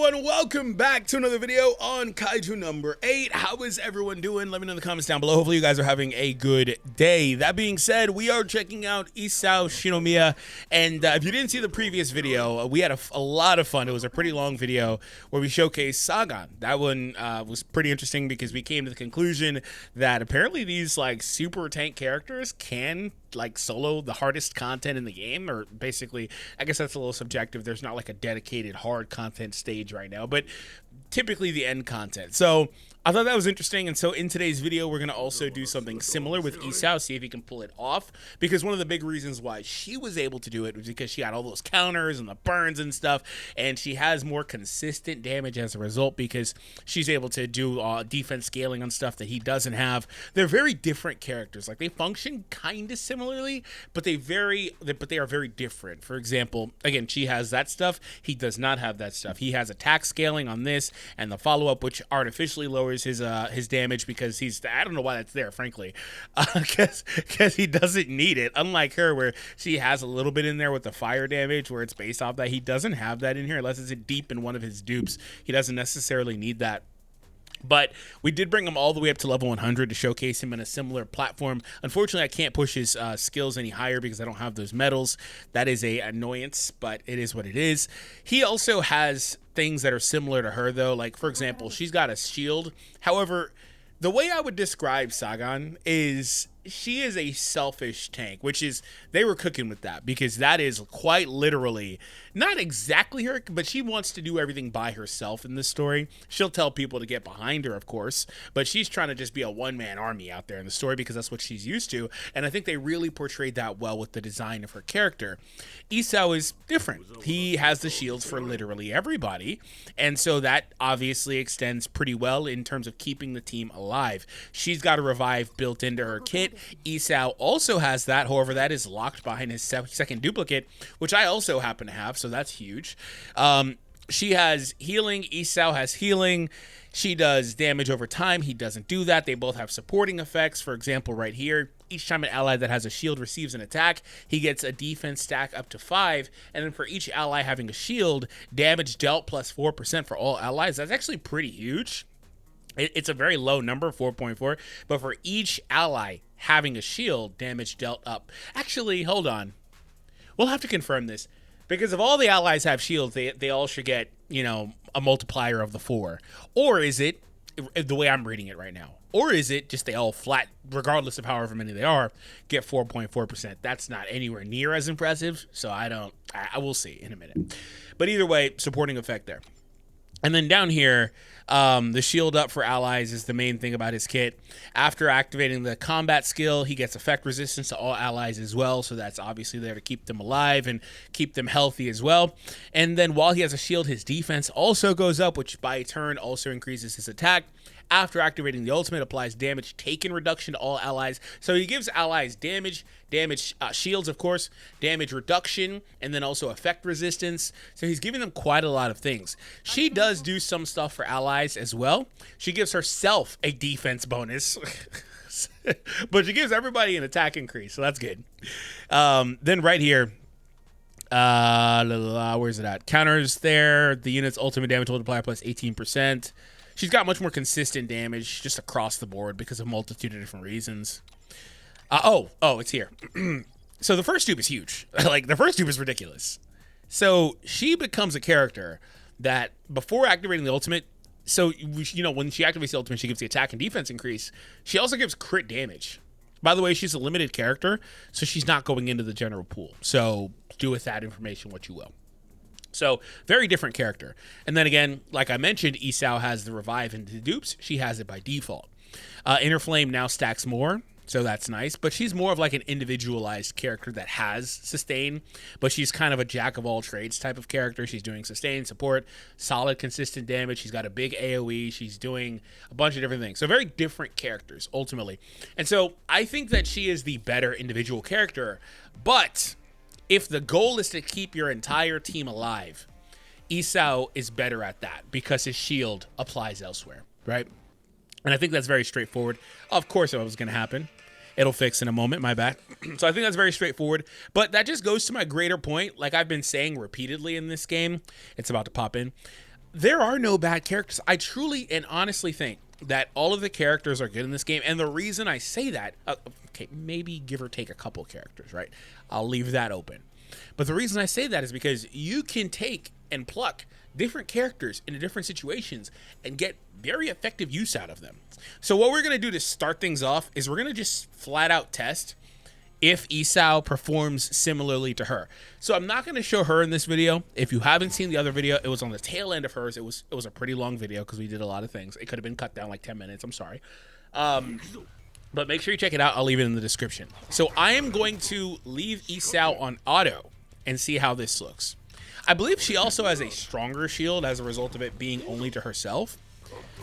everyone, welcome back to another video on Kaiju number 8. How is everyone doing? Let me know in the comments down below. Hopefully you guys are having a good day. That being said, we are checking out Isao Shinomiya, and if you didn't see the previous video, we had a lot of fun. It was a pretty long video where we showcased Sagan. That one was pretty interesting because we came to the conclusion that apparently these like super tank characters can like solo the hardest content in the game, or basically I guess that's a little subjective. There's not like a dedicated hard content stage right now, but typically the end content. So I thought that was interesting, and so in today's video we're going to also do something similar with Isao, see if he can pull it off, because one of the big reasons why she was able to do it was because she had all those counters and the burns and stuff, and she has more consistent damage as a result because she's able to do defense scaling on stuff that he doesn't have. They're very different characters. Like, they function kind of similarly, but they are very different. For example, again, she has that stuff, he does not have that stuff. He has attack scaling on this and the follow-up, which artificially lowers his damage because I don't know why that's there, frankly, because he doesn't need it, unlike her where she has a little bit in there with the fire damage where it's based off that. He doesn't have that in here unless it's deep in one of his dupes. He doesn't necessarily need that. But we did bring him all the way up to level 100 to showcase him in a similar platform. Unfortunately, I can't push his skills any higher because I don't have those medals. That is an annoyance, but it is what it is. He also has things that are similar to her, though. Like, for example, she's got a shield. However, the way I would describe Sagan is she is a selfish tank, which is, they were cooking with that because that is quite literally not exactly her, but she wants to do everything by herself in this story. She'll tell people to get behind her, of course, but she's trying to just be a one-man army out there in the story because that's what she's used to, and I think they really portrayed that well with the design of her character. Isao is different. He has the shields for literally everybody, and so that obviously extends pretty well in terms of keeping the team alive. She's got a revive built into her kit. Isao also has that, however, that is locked behind his second duplicate, which I also happen to have, so that's huge. She has healing. Isao has healing. She does damage over time. He doesn't do that. They both have supporting effects. For example, right here, each time an ally that has a shield receives an attack, he gets a defense stack up to 5, and then for each ally having a shield, damage dealt plus 4% for all allies. That's actually pretty huge. It's a very low number, 4.4, but for each ally having a shield, damage dealt up. Actually, hold on. We'll have to confirm this, because if all the allies have shields, they all should get, you know, a multiplier of the 4. Or is it, the way I'm reading it right now, or is it just they all flat, regardless of however many they are, get 4.4%? That's not anywhere near as impressive, so I will see in a minute. But either way, supporting effect there. And then down here, the shield up for allies is the main thing about his kit. After activating the combat skill, he gets effect resistance to all allies as well, so that's obviously there to keep them alive and keep them healthy as well. And then while he has a shield, his defense also goes up, which by turn also increases his attack. After activating the ultimate, applies damage taken reduction to all allies. So he gives allies damage, shields, of course, damage reduction, and then also effect resistance. So he's giving them quite a lot of things. She does do some stuff for allies as well. She gives herself a defense bonus. But she gives everybody an attack increase, so that's good. Then right here, where's it at? Counters there. The unit's ultimate damage multiplier plus 18%. She's got much more consistent damage just across the board because of a multitude of different reasons. It's here. So the first dupe is huge. Like, the first dupe is ridiculous. So she becomes a character that before activating the ultimate, so, you know, when she activates the ultimate, she gives the attack and defense increase. She also gives crit damage. By the way, she's a limited character, so she's not going into the general pool. So do with that information what you will. So, very different character. And then again, like I mentioned, Isao has the revive into the dupes. She has it by default. Inner Flame now stacks more, so that's nice. But she's more of like an individualized character that has sustain. But she's kind of a jack-of-all-trades type of character. She's doing sustain, support, solid, consistent damage. She's got a big AoE. She's doing a bunch of different things. So, very different characters, ultimately. And so, I think that she is the better individual character. But if the goal is to keep your entire team alive, Isao is better at that because his shield applies elsewhere, right? And I think that's very straightforward. Of course, it was going to happen. It'll fix in a moment, my bad. So I think that's very straightforward. But that just goes to my greater point, like I've been saying repeatedly in this game. It's about to pop in. there are no bad characters. I truly and honestly think that all of the characters are good in this game. And the reason I say that, okay, maybe give or take a couple characters, right? I'll leave that open. But the reason I say that is because you can take and pluck different characters into different situations and get very effective use out of them. So what we're going to do to start things off is we're going to just flat out test if Isao performs similarly to her. So I'm not going to show her in this video. If you haven't seen the other video, it was on the tail end of hers. It was a pretty long video because we did a lot of things. It could have been cut down like 10 minutes. I'm sorry. But make sure you check it out. I'll leave it in the description. So I am going to leave Isao on auto and see how this looks. I believe she also has a stronger shield as a result of it being only to herself.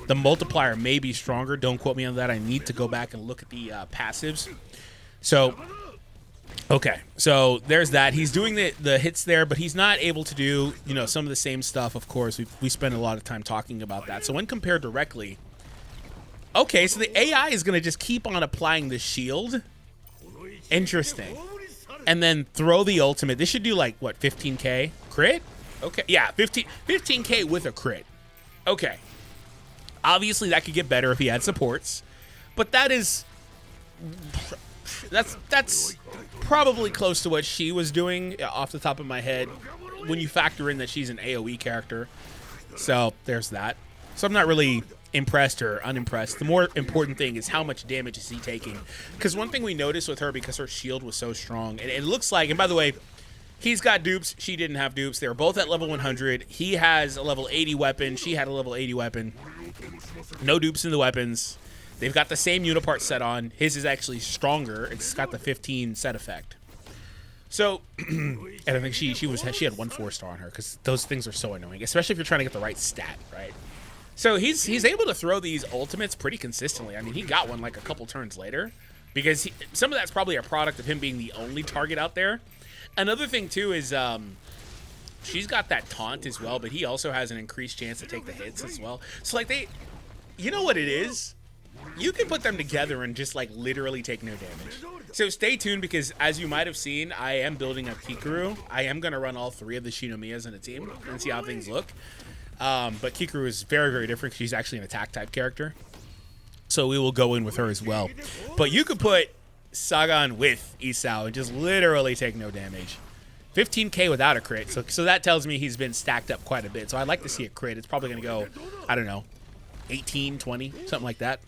The multiplier may be stronger. Don't quote me on that. I need to go back and look at the passives. So... okay, so there's that. He's doing the hits there, but he's not able to do, you know, some of the same stuff, of course. We spend a lot of time talking about that. So when compared directly, okay, so the AI is going to just keep on applying the shield. Interesting. And then throw the ultimate. This should do like, what, 15k? Crit? Okay, yeah, 15k with a crit. Okay. Obviously, that could get better if he had supports, but that is... That's probably close to what she was doing off the top of my head when you factor in that she's an AoE character. So there's that. So I'm not really impressed or unimpressed. The more important thing is how much damage is he taking. Because one thing we noticed with her, because her shield was so strong, and it looks like, and by the way, he's got dupes. She didn't have dupes. They were both at level 100. He has a level 80 weapon. She had a level 80 weapon. No dupes in the weapons. They've got the same unipart set on. His is actually stronger. It's got the 15 set effect. So, and I think she had 1 4-star on her because those things are so annoying, especially if you're trying to get the right stat, right? So he's able to throw these ultimates pretty consistently. I mean, he got one like a couple turns later because some of that's probably a product of him being the only target out there. Another thing too is she's got that taunt as well, but he also has an increased chance to take the hits as well. So like you know what it is? You can put them together and just like literally take no damage. So stay tuned because as you might have seen, I am building up Kikuru. I am going to run all 3 of the Shinomiyas in a team and see how things look. But Kikuru is very, very different. She's actually an attack type character. So we will go in with her as well. But you could put Sagan with Isao and just literally take no damage. 15k without a crit. So that tells me he's been stacked up quite a bit. So I'd like to see a crit. It's probably going to go, I don't know, 18, 20, something like that.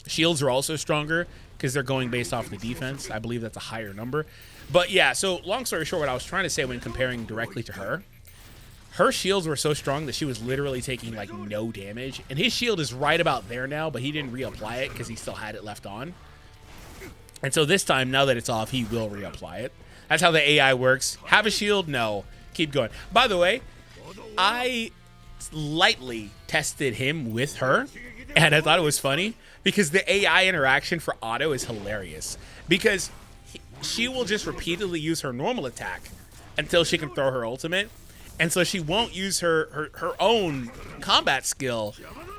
Shields are also stronger because they're going based off the defense. I believe that's a higher number. But yeah, so long story short, what I was trying to say when comparing directly to her, her shields were so strong that she was literally taking like no damage. And his shield is right about there now, but he didn't reapply it because he still had it left on. And so this time, now that it's off, he will reapply it. That's how the AI works. Have a shield? No. Keep going. By the way, I lightly tested him with her, and I thought it was funny because the AI interaction for Auto is hilarious because she will just repeatedly use her normal attack until she can throw her ultimate. And so she won't use her own combat skill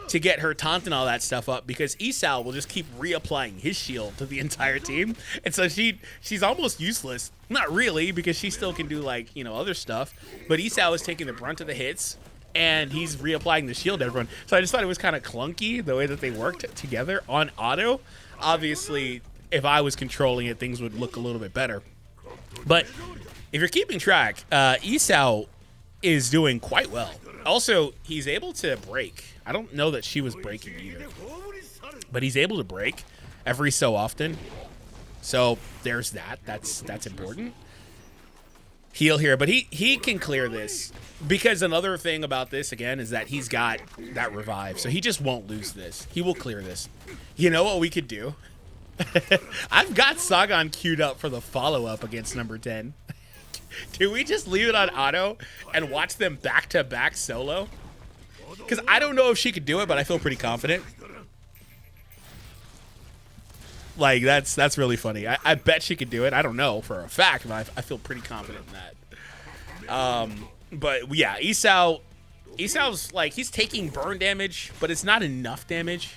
to get her taunt and all that stuff up because Isao will just keep reapplying his shield to the entire team. And so she's almost useless. Not really, because she still can do like, you know, other stuff. But Isao is taking the brunt of the hits and he's reapplying the shield to everyone. So I just thought it was kind of clunky the way that they worked together on Auto. Obviously, if I was controlling it, things would look a little bit better. But if you're keeping track, Isao is doing quite well. Also, he's able to break. I don't know that she was breaking either, but he's able to break every so often. So there's that. That's important. Heal here, but he can clear this because another thing about this again is that he's got that revive, so he just won't lose this. He will clear this. You know what we could do? I've got Sagan queued up for the follow-up against number 10. Do we just leave it on Auto and watch them back-to-back solo? Because I don't know if she could do it, but I feel pretty confident. Like, that's really funny. I bet she could do it. I don't know for a fact, but I feel pretty confident in that. But, yeah, Isao's, like, he's taking burn damage, but it's not enough damage.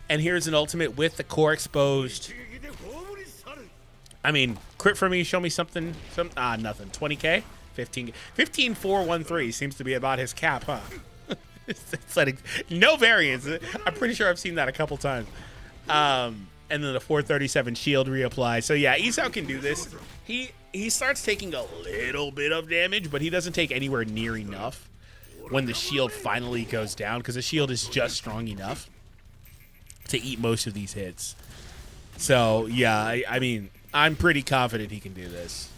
And here's an ultimate with the core exposed. I mean, crit for me, show me something. Nothing. 20k? 15, 413 seems to be about his cap, huh? It's like no variance. I'm pretty sure I've seen that a couple times. And then the 437 shield reapply. So yeah, Isao can do this. He starts taking a little bit of damage, but he doesn't take anywhere near enough when the shield finally goes down, because the shield is just strong enough to eat most of these hits. So yeah, I mean, I'm pretty confident he can do this,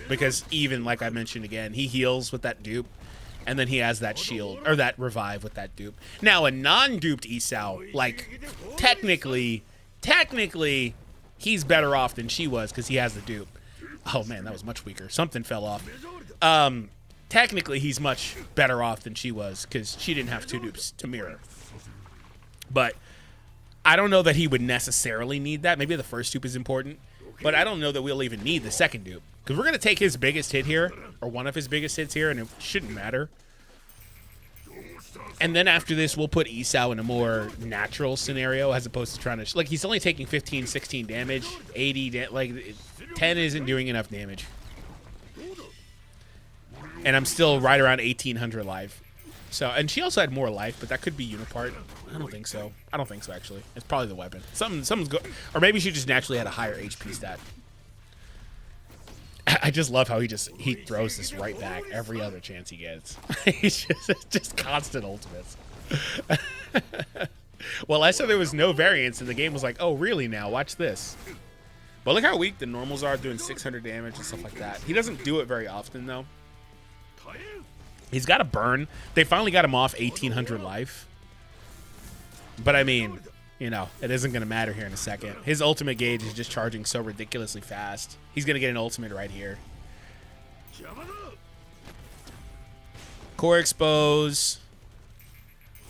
because even like I mentioned again, he heals with that dupe, and then he has that shield or that revive with that dupe. Now a non-duped Isao, like technically he's better off than she was because he has the dupe. Oh man, that was much weaker. Something fell off. Technically he's much better off than she was because she didn't have 2 dupes to mirror. But I don't know that he would necessarily need that. Maybe the first dupe is important, but I don't know that we'll even need the second dupe, because we're going to take his biggest hit here, or one of his biggest hits here, and it shouldn't matter. And then after this, we'll put Isao in a more natural scenario as opposed to trying to... Like, he's only taking 15, 16 damage, 80... Like, 10 isn't doing enough damage. And I'm still right around 1,800 life. So, and she also had more life, but that could be Unipart. I don't think so. I don't think so, actually. It's probably the weapon. Something's good. Or maybe she just naturally had a higher HP stat. I just love how he throws this right back every other chance he gets. He's just constant ultimates. Well, I said there was no variance, and the game was like, oh, really now? Watch this. But look how weak the normals are, doing 600 damage and stuff like that. He doesn't do it very often, though. He's got a burn. They finally got him off 1,800 life. But, I mean, you know, it isn't going to matter here in a second. His ultimate gauge is just charging so ridiculously fast. He's going to get an ultimate right here. Core expose.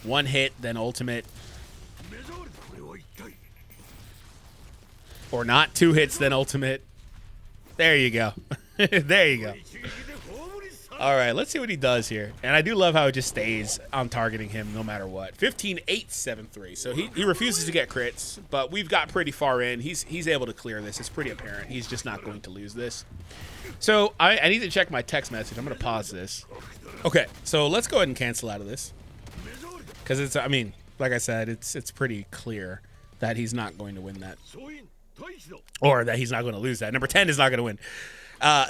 1 hit, then ultimate. Or not, 2 hits, then ultimate. There you go. There you go. All right, let's see what he does here. And I do love how it just stays on targeting him no matter what. 15-8-7-3. So he refuses to get crits, but we've got pretty far in. He's able to clear this. It's pretty apparent. He's just not going to lose this. So I need to check my text message. I'm going to pause this. Okay, so let's go ahead and cancel out of this. Because it's, I mean, like I said, it's pretty clear that he's not going to win that. Or that he's not going to lose that. Number 10 is not going to win.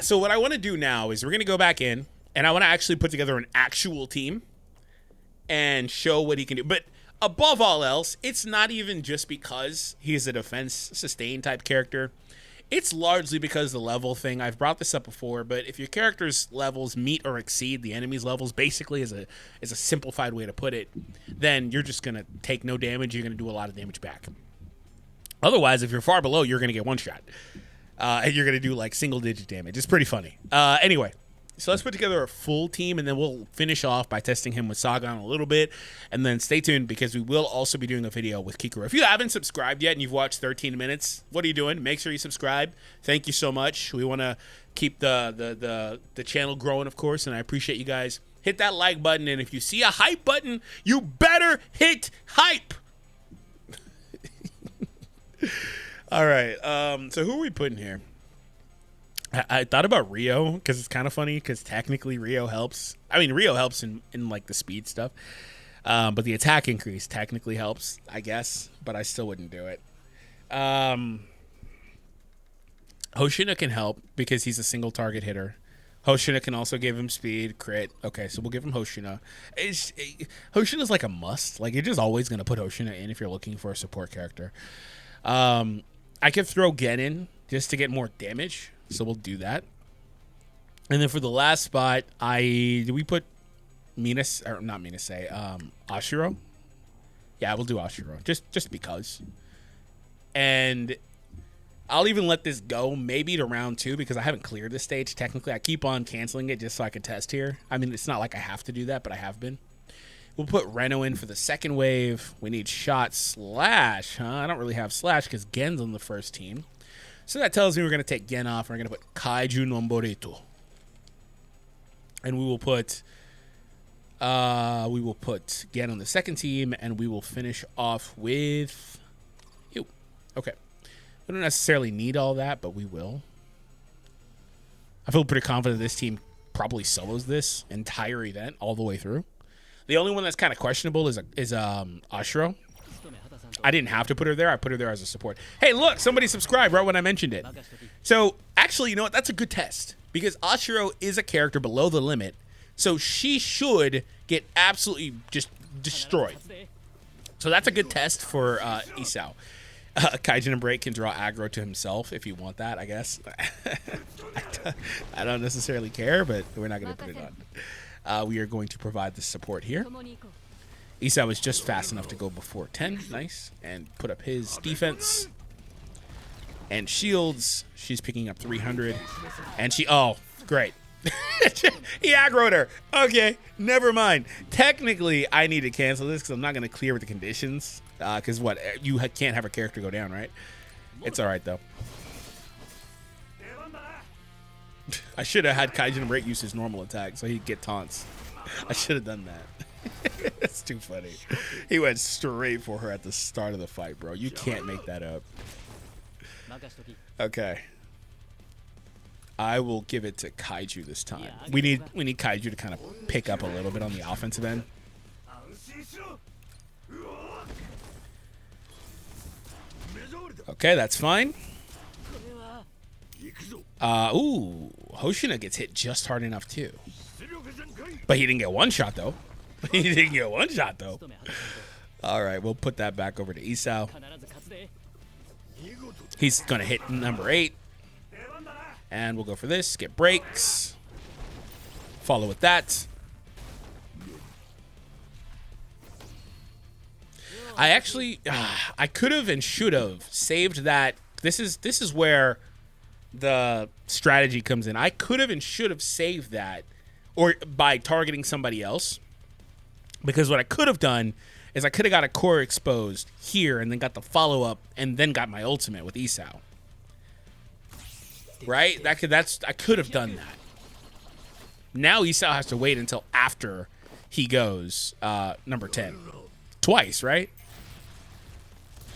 So what I want to do now is we're going to go back in, and I want to actually put together an actual team and show what he can do. But above all else, it's not even just because he's a defense sustain type character. It's largely because the level thing. I've brought this up before, but if your character's levels meet or exceed the enemy's levels, basically is a simplified way to put it, then you're just going to take no damage. You're going to do a lot of damage back. Otherwise, if you're far below, you're going to get one shot. And you're going to do like single-digit damage. It's pretty funny. Anyway, so let's put together a full team, and then we'll finish off by testing him with Sagan a little bit. And then stay tuned, because we will also be doing a video with Kikuru. If you haven't subscribed yet and you've watched 13 minutes, what are you doing? Make sure you subscribe. Thank you so much. We want to keep the channel growing, of course, and I appreciate you guys. Hit that like button, and if you see a hype button, you better hit hype. All right, so who are we putting here? I thought about Rio, because it's kind of funny, because technically Rio helps. I mean, Rio helps in like the speed stuff, but the attack increase technically helps, I guess, but I still wouldn't do it. Hoshina can help because he's a single target hitter. Hoshina can also give him speed, crit. Okay, so we'll give him Hoshina. Hoshina's like a must. Like, you're just always going to put Hoshina in if you're looking for a support character. I could throw Gen in just to get more damage, so we'll do that. And then for the last spot, do we put Minas, or not Minase, Ashiro? Yeah, we'll do Ashiro, just because. And I'll even let this go maybe to round 2, because I haven't cleared this stage technically. I keep on canceling it just so I can test here. I mean, it's not like I have to do that, but I have been. We'll put Reno in for the second wave. We need shot slash. I don't really have slash because Gen's on the first team. So that tells me we're going to take Gen off. And we're going to put Kaiju No. And we will put Gen on the second team, and we will finish off with you. Okay. We don't necessarily need all that, but we will. I feel pretty confident this team probably solos this entire event all the way through. The only one that's kind of questionable is Ashuro. I didn't have to put her there. I put her there as a support. Hey, look, somebody subscribed right when I mentioned it. So actually, you know what? That's a good test because Ashuro is a character below the limit, so she should get absolutely just destroyed. So that's a good test for Isao. Kaiju No can draw aggro to himself if you want that, I guess. I don't necessarily care, but we're not going to put it on. We are going to provide the support here. Isao is just fast enough to go before 10. Nice. And put up his defense. And shields. She's picking up 300. And she... Oh, great. He aggroed her. Okay, never mind. Technically, I need to cancel this because I'm not going to clear with the conditions. Because what? You can't have a character go down, right? It's all right, though. I should have had Kaiju No use his normal attack so he'd get taunts. I should have done that. It's too funny. He went straight for her at the start of the fight, bro. You can't make that up. Okay. I will give it to Kaiju this time. We need Kaiju to kind of pick up a little bit on the offensive end. Okay, that's fine. Ooh, Hoshina gets hit just hard enough too. But he didn't get one shot though. He didn't get one shot though. All right, we'll put that back over to Isao. He's gonna hit number 8. And we'll go for this. Get breaks. Follow with that. I actually, I could have and should have saved that. This is where the strategy comes in. I could have and should have saved that, or by targeting somebody else. Because what I could have done is I could have got a core exposed here and then got the follow up and then got my ultimate with Isao. Right? I could have done that. Now Isao has to wait until after he goes number 10. Twice, right?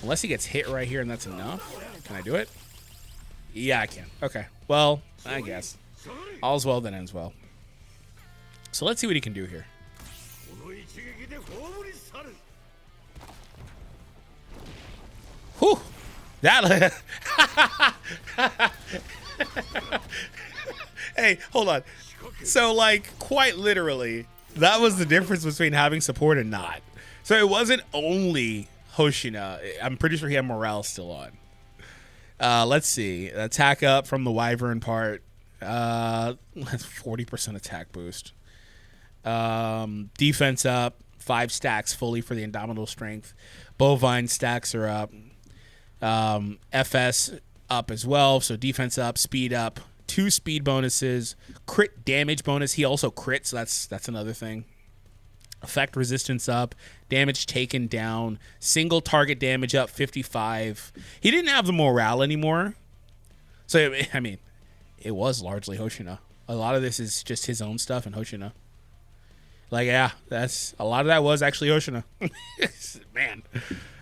Unless he gets hit right here and that's enough. Can I do it? Yeah, I can. Okay. Well, I guess. All's well that ends well. So let's see what he can do here. Whew. That... Hey, hold on. So, like, quite literally, that was the difference between having support and not. So it wasn't only Hoshina. I'm pretty sure he had morale still on. Let's see. Attack up from the Wyvern part. That's 40% attack boost. Defense up. 5 stacks fully for the Indomitable Strength. Bovine stacks are up. FS up as well. So defense up, speed up. 2 speed bonuses. Crit damage bonus. He also crits, so that's another thing. Effect resistance up. Damage taken down. Single target damage up 55. He didn't have the morale anymore. So, I mean, it was largely Hoshina. A lot of this is just his own stuff and Hoshina. Like, yeah, a lot of that was actually Hoshina. Man.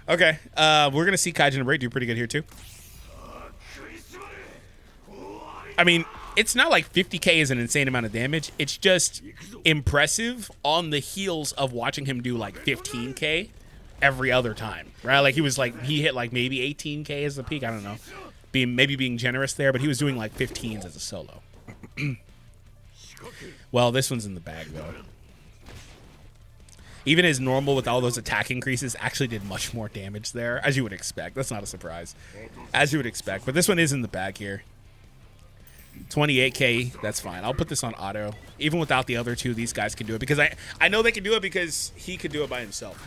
Okay, we're going to see Kaiju No do pretty good here, too. I mean, it's not like 50k is an insane amount of damage. It's just impressive on the heels of watching him do like 15k every other time, right? Like he hit like maybe 18k as the peak. I don't know, maybe being generous there, but he was doing like 15s as a solo. Well, this one's in the bag though. Even his normal with all those attack increases actually did much more damage there, as you would expect. That's not a surprise, as you would expect. But this one is in the bag here. 28k, that's fine. I'll put this on auto. Even without the other two, these guys can do it because I know they can do it because he could do it by himself.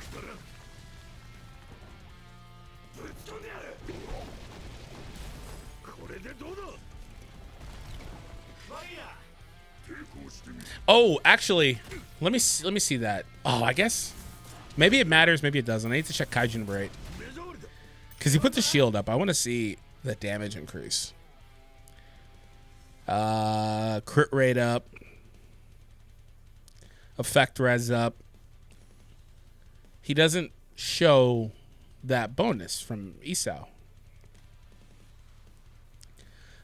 Oh, actually, let me see that. Oh, I guess maybe it matters, maybe it doesn't. I need to check Kaiju No because he put the shield up. I want to see the damage increase. Crit rate up. Effect res up. He doesn't show that bonus from Isao.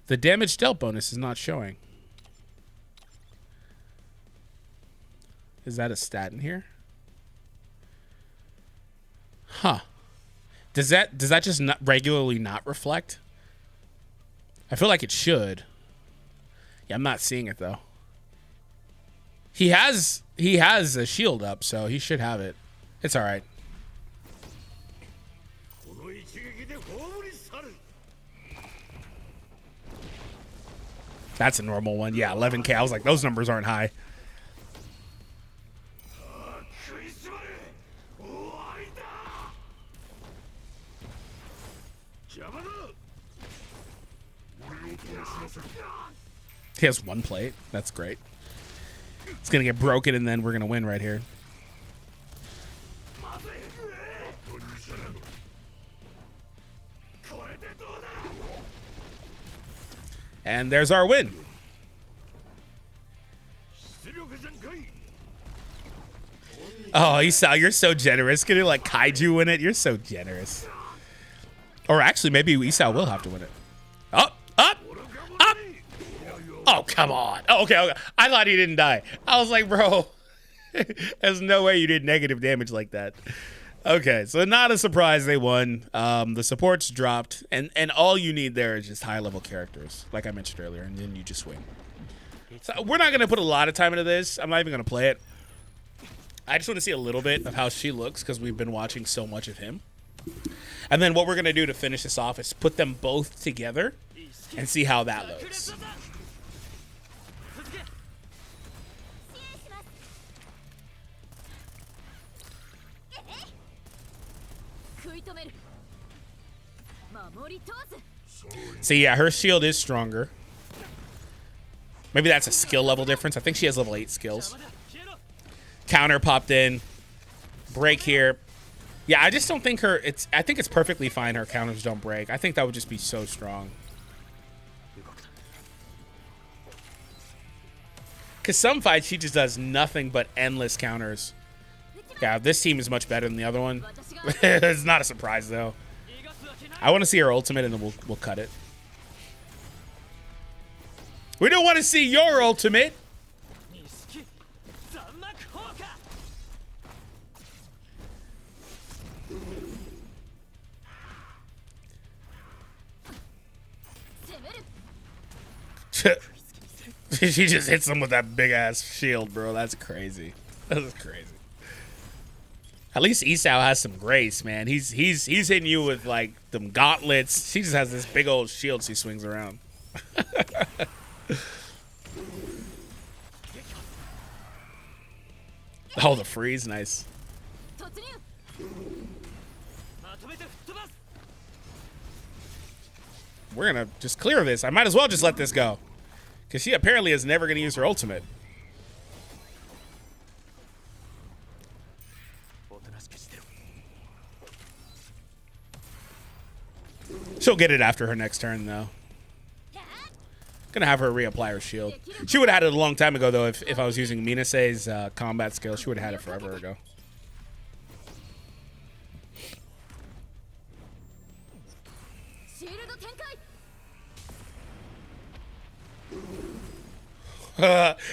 The damage dealt bonus is not showing. Is that a stat in here? Huh. Does that just not regularly not reflect? I feel like it should. Yeah, I'm not seeing it though. He has a shield up, so he should have it. It's all right. That's a normal one. Yeah, 11K. I was like, those numbers aren't high. He has one plate. That's great. It's going to get broken, and then we're going to win right here. And there's our win. Oh, Isao, you're so generous. Can you like Kaiju win it? You're so generous. Or actually, maybe Isao will have to win it. Up, up, up. Oh, come on. Oh, okay. I thought he didn't die. I was like, bro, there's no way you did negative damage like that. Okay, so not a surprise they won. The supports dropped, and all you need there is just high-level characters, like I mentioned earlier, and then you just win. So we're not going to put a lot of time into this. I'm not even going to play it. I just want to see a little bit of how she looks because we've been watching so much of him. And then what we're going to do to finish this off is put them both together and see how that looks. So yeah, her shield is stronger. Maybe that's a skill level difference. I think she has level 8 skills. Counter popped in. Break here. Yeah, I just don't think her... I think it's perfectly fine her counters don't break. I think that would just be so strong. Because some fights she just does nothing but endless counters. Yeah, this team is much better than the other one. It's not a surprise, though. I want to see her ultimate, and then we'll cut it. We don't want to see your ultimate. She just hits them with that big ass shield, bro. That's crazy. That's crazy. At least Isao has some grace, man. He's hitting you with like them gauntlets. She just has this big old shield she swings around. Oh, the freeze, nice. We're gonna just clear this. I might as well just let this go. Because she apparently is never gonna use her ultimate. She'll get it after her next turn, though. Gonna have her reapply her shield. She would have had it a long time ago, though, if I was using Minase's combat skill. She would have had it forever ago.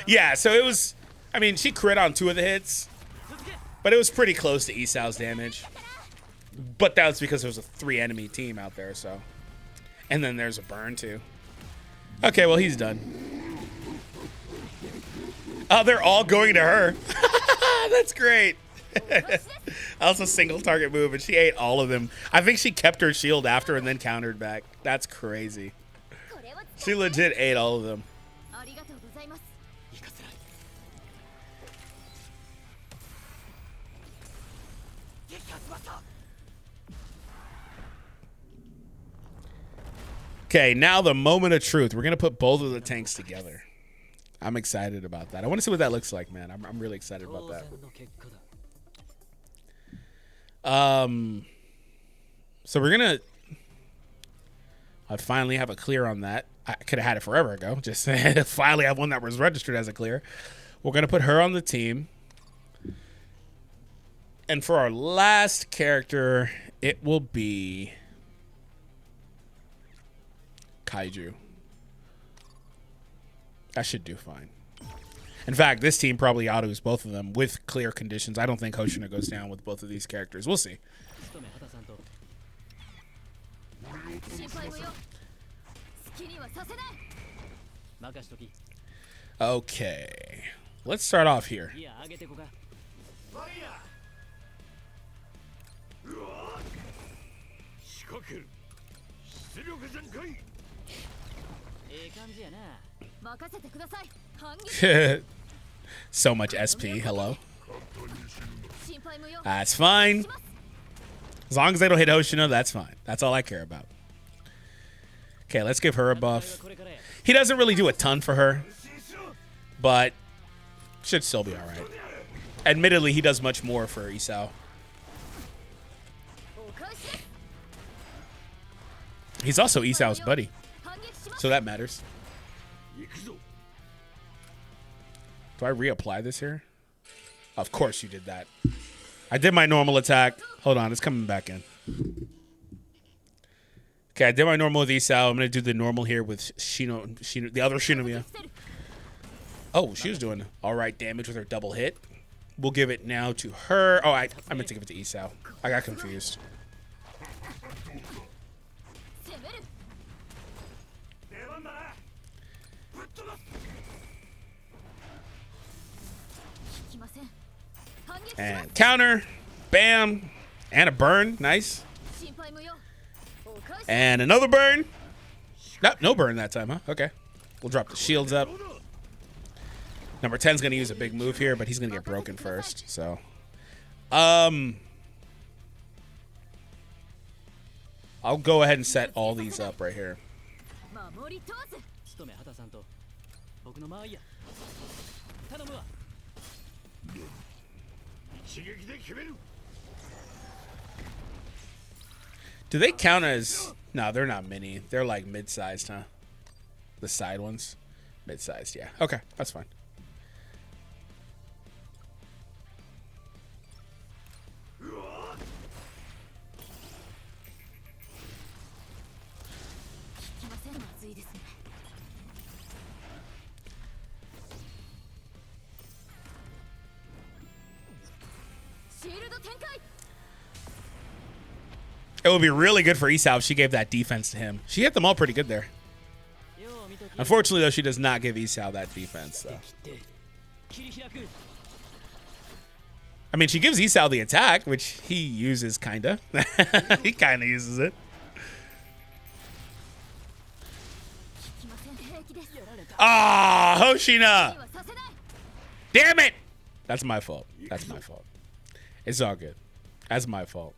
Yeah, so it was... I mean, she crit on 2 of the hits. But it was pretty close to Isao's damage. But that was because there was a 3-enemy team out there, so... And then there's a burn, too. Okay, well, he's done. Oh, they're all going to her. That's great. That was a single target move, and she ate all of them. I think she kept her shield after and then countered back. That's crazy. She legit ate all of them. Okay, now the moment of truth. We're going to put both of the tanks together. I'm excited about that. I want to see what that looks like, man. I'm really excited about that. So we're going to... I finally have a clear on that. I could have had it forever ago. Just finally have one that was registered as a clear. We're going to put her on the team. And for our last character, it will be... Kaiju. That should do fine. In fact, this team probably autos both of them with clear conditions. I don't think Hoshino goes down with both of these characters. We'll see. Okay. Let's start off here. So much SP. Hello. That's fine. As long as they don't hit Hoshino, that's fine. That's all I care about. Okay, let's give her a buff. He doesn't really do a ton for her, but should still be all right. Admittedly, he does much more for Isao. He's also Isao's buddy, so that matters. Do I reapply this here? Of course you did that. I did my normal attack. Hold on, it's coming back in. Okay, I did my normal with Isao. I'm going to do the normal here with Shino, the other Shinomiya. Oh, she was doing all right damage with her double hit. We'll give it now to her. Oh, I meant to give it to Isao. I got confused. And counter. Bam. And a burn. Nice. And another burn. Nope, no burn that time, huh? Okay. We'll drop the shields up. Number 10's going to use a big move here, but he's going to get broken first. So, I'll go ahead and set all these up right here. Do they count as... No, they're not mini. They're like mid-sized, huh? The side ones? Mid-sized, yeah. Okay, that's fine. It would be really good for Isao if she gave that defense to him. She hit them all pretty good there. Unfortunately, though, she does not give Isao that defense, though. I mean, she gives Isao the attack, which he uses, kind of. He kind of uses it. Ah, Hoshino! Damn it! That's my fault. That's my fault. It's all good. That's my fault.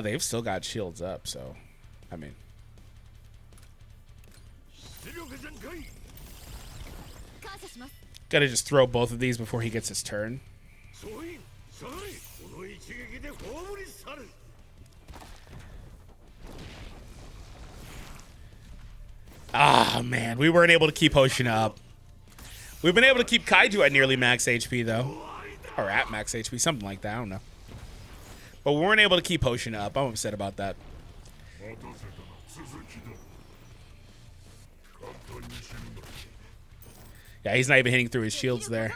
They've still got shields up, so, I mean. Gotta just throw both of these before he gets his turn. Ah, man, we weren't able to keep Hoshino up. We've been able to keep Kaiju at nearly max HP, though. Or at max HP, something like that, I don't know. But we weren't able to keep Hoshino up. I'm upset about that. Yeah, he's not even hitting through his shields there.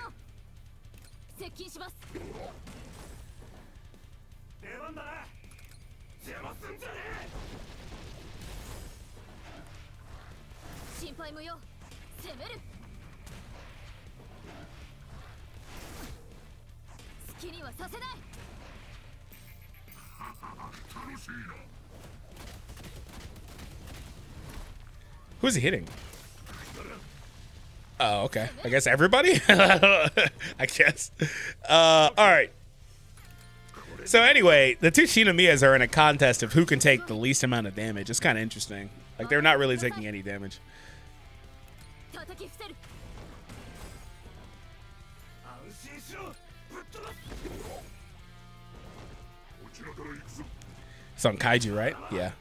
Who's he hitting? Oh, okay. I guess everybody? I guess. All right. So anyway, the two Shinomiyas are in a contest of who can take the least amount of damage. It's kind of interesting. Like, they're not really taking any damage. It's on Kaiju, right? Yeah.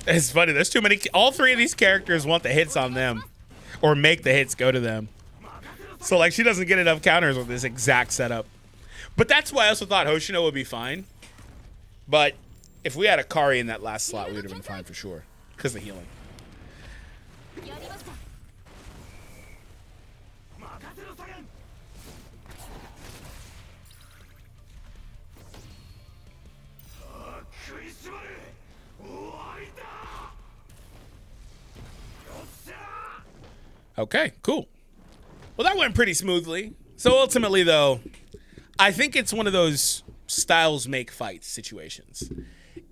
It's funny. There's too many. All three of these characters want the hits on them, or make the hits go to them. So like, she doesn't get enough counters with this exact setup. But that's why I also thought Hoshino would be fine. But If we had a Kari in that last slot, we would have been fine for sure. Because of the healing. Okay, cool. Well, that went pretty smoothly. So ultimately, though, I think it's one of those styles make fights situations.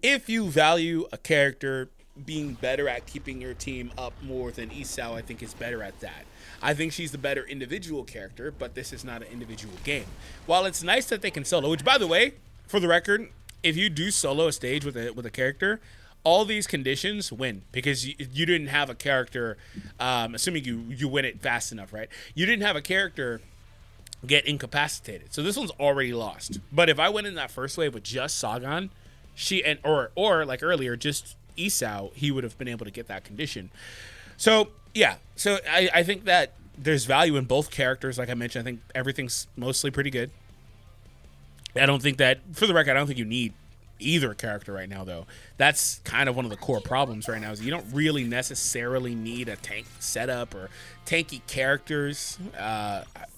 If you value a character being better at keeping your team up more than Isao, I think is better at that. I think she's the better individual character, but this is not an individual game. While it's nice that they can solo, which, by the way, for the record, if you do solo a stage with a character, all these conditions win because you didn't have a character, assuming you win it fast enough, right? You didn't have a character get incapacitated. So this one's already lost. But if I went in that first wave with just Sagan, or like earlier, just Isao, he would have been able to get that condition. So, yeah. So I think that there's value in both characters. Like I mentioned, I think everything's mostly pretty good. I don't think that, for the record, I don't think you need either character right now, though. That's kind of one of the core problems right now is you don't really necessarily need a tank setup or tanky characters,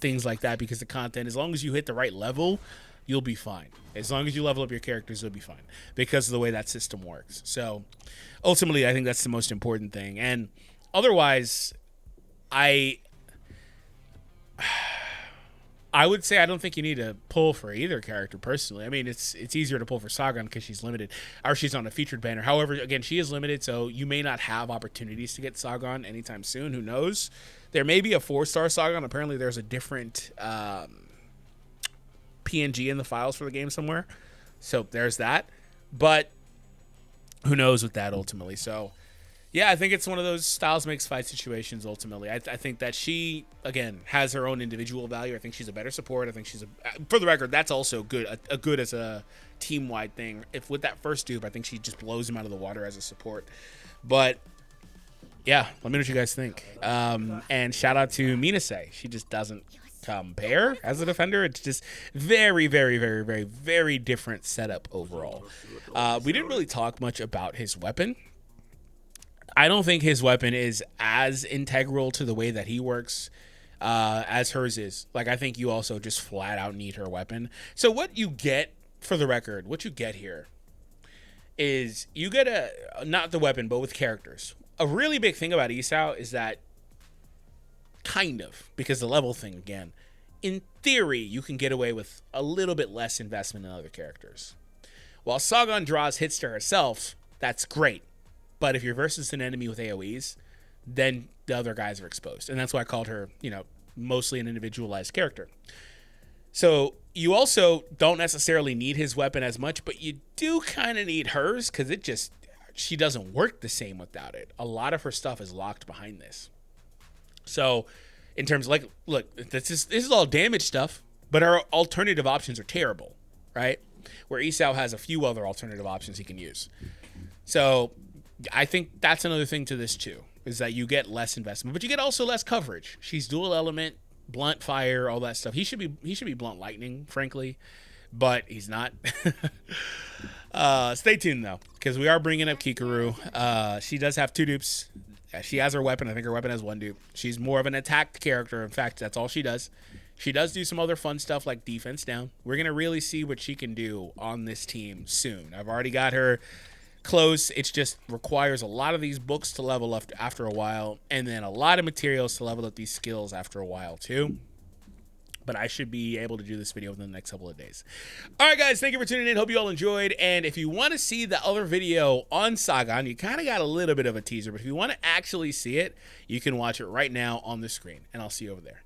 things like that, because the content, as long as you hit the right level, you'll be fine. As long as you level up your characters, you'll be fine because of the way that system works. So ultimately, I think that's the most important thing. And otherwise, I would say I don't think you need to pull for either character personally. I mean, it's easier to pull for Sagan because she's limited, or she's on a featured banner. However, again, she is limited, so you may not have opportunities to get Sagan anytime soon. Who knows? There may be a 4-star Sagan. Apparently, there's a different PNG in the files for the game somewhere. So there's that. But who knows with that ultimately. So yeah, I think it's one of those styles makes fight situations ultimately. I think that she, again, has her own individual value. I think she's a better support. I think she's for the record, that's also good. A good as a team-wide thing. If with that first dupe, I think she just blows him out of the water as a support. But yeah, let me know what you guys think. And shout out to Minase. She just doesn't compare as a defender. It's just very, very, very, very, very different setup overall. We didn't really talk much about his weapon. I don't think his weapon is as integral to the way that he works as hers is. Like, I think you also just flat out need her weapon. So what you get, for the record, what you get here is you get not the weapon, but with characters. A really big thing about Isao is that kind of, because the level thing, again, in theory, you can get away with a little bit less investment in other characters. While Sagan draws hits to herself, that's great. But if you're versus an enemy with AoEs, then the other guys are exposed. And that's why I called her, mostly an individualized character. So you also don't necessarily need his weapon as much, but you do kind of need hers because she doesn't work the same without it. A lot of her stuff is locked behind this. So in terms of look, this is all damage stuff, but our alternative options are terrible, right? Where Isao has a few other alternative options he can use. So I think that's another thing to this too, is that you get less investment, but you get also less coverage. She's dual element, blunt fire, all that stuff. He should be blunt lightning, frankly, but he's not. Stay tuned though, because we are bringing up Kikaru. She does have 2 dupes. She has her weapon. I think her weapon has 1 dupe. She's more of an attacked character. In fact, that's all she does. She does do some other fun stuff like defense down. We're going to really see what she can do on this team soon. I've already got her close. It just requires a lot of these books to level up after a while, and then a lot of materials to level up these skills after a while too. But I should be able to do this video within the next couple of days. All right, guys, thank you for tuning in. Hope you all enjoyed. And if you want to see the other video on Sagan, you kind of got a little bit of a teaser, but if you want to actually see it, you can watch it right now on the screen, and I'll see you over there.